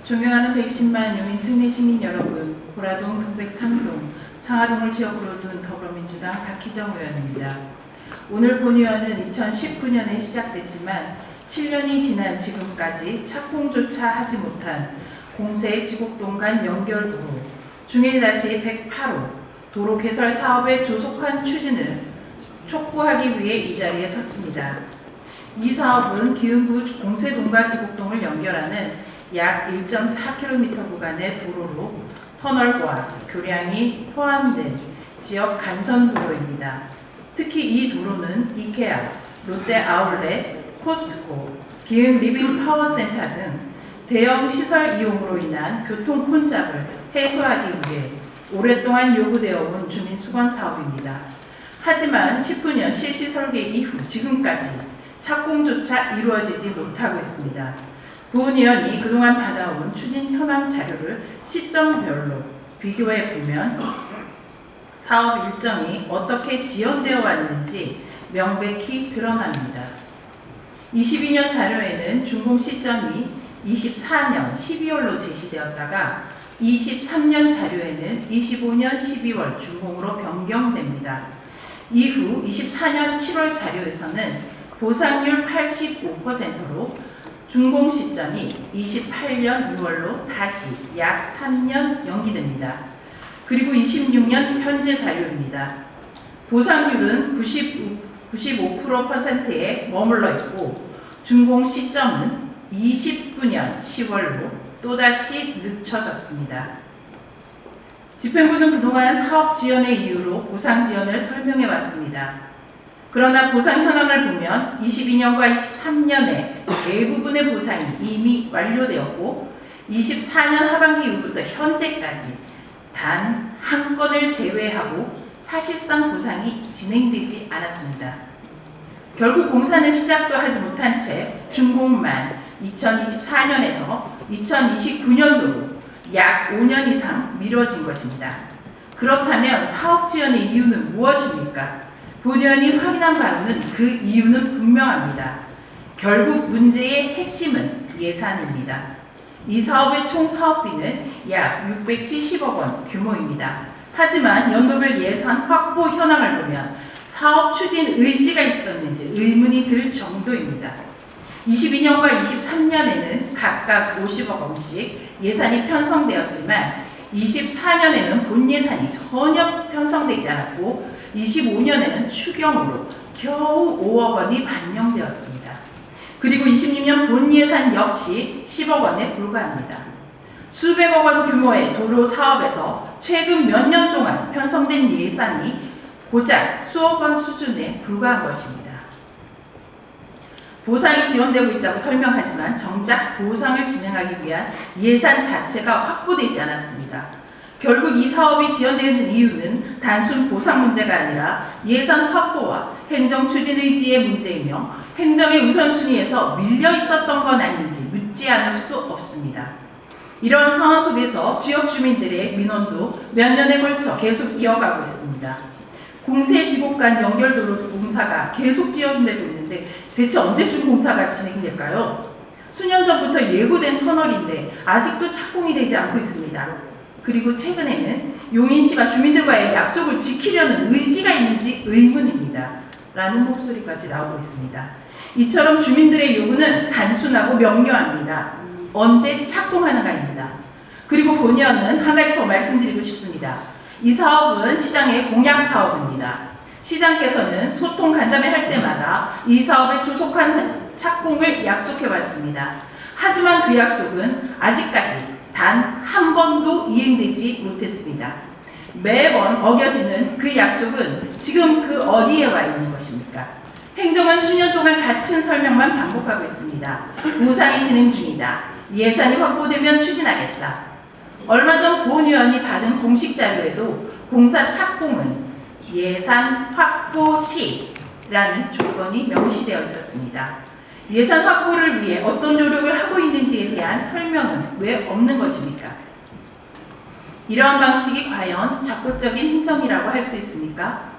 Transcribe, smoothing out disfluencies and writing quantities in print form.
존경하는 110만 용인 특례 시민 여러분, 보라동 603동, 상하동을 지역으로 둔 더불어민주당 박희정 의원입니다. 오늘 본의원은 2019년에 시작됐지만 7년이 지난 지금까지 착공조차 하지 못한 공세 지곡동 간 연결도로 중일-108호 도로 개설 사업의 조속한 추진을 촉구하기 위해 이 자리에 섰습니다. 이 사업은 기흥구 공세동과 지곡동을 연결하는 약 1.4km 구간의 도로로 터널과 교량이 포함된 지역 간선 도로입니다. 특히 이 도로는 이케아, 롯데 아울렛, 코스트코, 기흥 리빙 파워센터 등 대형 시설 이용으로 인한 교통 혼잡을 해소하기 위해 오랫동안 요구되어 온 주민 수건 사업입니다. 하지만 19년 실시 설계 이후 지금까지 착공조차 이루어지지 못하고 있습니다. 본의원이 그동안 받아온 추진 현황 자료를 시점별로 비교해 보면 사업 일정이 어떻게 지연되어 왔는지 명백히 드러납니다. 22년 자료에는 준공 시점이 24년 12월로 제시되었다가 23년 자료에는 25년 12월 준공으로 변경됩니다. 이후 24년 7월 자료에서는 보상률 85%로 준공 시점이 28년 6월로 다시 약 3년 연기됩니다. 그리고 26년 현재 자료입니다. 보상률은 95%에 머물러 있고 준공 시점은 29년 10월로 또다시 늦춰졌습니다. 집행부는 그동안 사업 지연의 이유로 보상 지연을 설명해 왔습니다. 그러나 보상 현황을 보면 22년과 23년에 대부분의 보상이 이미 완료되었고 24년 하반기 이후부터 현재까지 단 한 건을 제외하고 사실상 보상이 진행되지 않았습니다. 결국 공사는 시작도 하지 못한 채 준공만 2024년에서 2029년도로 약 5년 이상 미뤄진 것입니다. 그렇다면 사업 지연의 이유는 무엇입니까? 본의원이 확인한 바로는 그 이유는 분명합니다. 결국 문제의 핵심은 예산입니다. 이 사업의 총 사업비는 약 670억 원 규모입니다. 하지만 연도별 예산 확보 현황을 보면 사업 추진 의지가 있었는지 의문이 들 정도입니다. 22년과 23년에는 각각 50억 원씩 예산이 편성되었지만 24년에는 본 예산이 전혀 편성되지 않았고 25년에는 추경으로 겨우 5억 원이 반영되었습니다. 그리고 26년 본 예산 역시 10억 원에 불과합니다. 수백억 원 규모의 도로 사업에서 최근 몇 년 동안 편성된 예산이 고작 수억 원 수준에 불과한 것입니다. 보상이 지원되고 있다고 설명하지만 정작 보상을 진행하기 위한 예산 자체가 확보되지 않았습니다. 결국 이 사업이 지연되는 이유는 단순 보상 문제가 아니라 예산 확보와 행정 추진 의지의 문제이며 행정의 우선순위에서 밀려 있었던 건 아닌지 묻지 않을 수 없습니다. 이런 상황 속에서 지역 주민들의 민원도 몇 년에 걸쳐 계속 이어가고 있습니다. 공세 지곡 간 연결도로 공사가 계속 지연되고 있는데 대체 언제쯤 공사가 진행될까요? 수년 전부터 예고된 터널인데 아직도 착공이 되지 않고 있습니다. 그리고 최근에는 용인시가 주민들과의 약속을 지키려는 의지가 있는지 의문입니다. 라는 목소리까지 나오고 있습니다. 이처럼 주민들의 요구는 단순하고 명료합니다. 언제 착공하는가입니다. 그리고 본의원은 한 가지 더 말씀드리고 싶습니다. 이 사업은 시장의 공약 사업입니다. 시장께서는 소통 간담회 할 때마다 이 사업의 조속한 착공을 약속해 왔습니다. 하지만 그 약속은 아직까지 단 한 번도 이행되지 못했습니다. 매번 어겨지는 그 약속은 지금 그 어디에 와 있는 것입니까? 행정은 수년 동안 같은 설명만 반복하고 있습니다. 보상이 진행 중이다. 예산이 확보되면 추진하겠다. 얼마 전 본의원이 받은 공식 자료에도 공사 착공은 예산 확보 시라는 조건이 명시되어 있었습니다. 예산 확보를 위해 어떤 노력을 하고 있는지에 대한 설명은 왜 없는 것입니까? 이러한 방식이 과연 적극적인 행정이라고 할 수 있습니까?